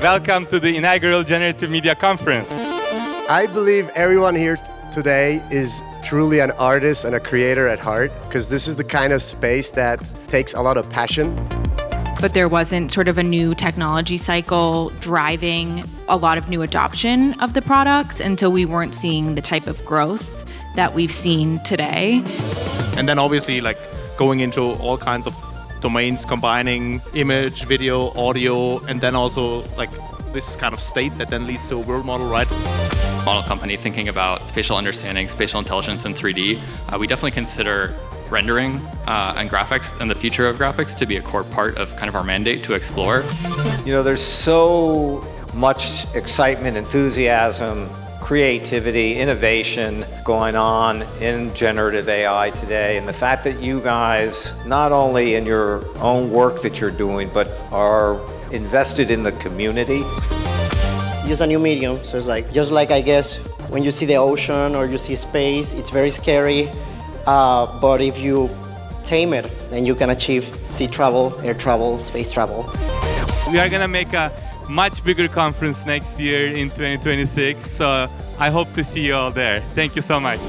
Welcome to the inaugural Generative Media Conference. I believe everyone here today is truly an artist and a creator at heart, because this is the kind of space that takes a lot of passion. But there wasn't sort of a new technology cycle driving a lot of new adoption of the products, and so we weren't seeing the type of growth that we've seen today. And then obviously going into all kinds of domains, combining image, video, audio, and then also this kind of state that then leads to a world model, right? Model company thinking about spatial understanding, spatial intelligence in 3D. We definitely consider rendering and graphics and the future of graphics to be a core part of kind of our mandate to explore. You know, there's so much excitement, enthusiasm, creativity, innovation going on in generative AI today. And the fact that you guys, not only in your own work that you're doing, but are invested in the community. Use a new medium, so it's just like I guess when you see the ocean or you see space, it's very scary, but if you tame it, then you can achieve sea travel, air travel, space travel. We are going to make a much bigger conference next year in 2026, so I hope to see you all there. Thank you so much.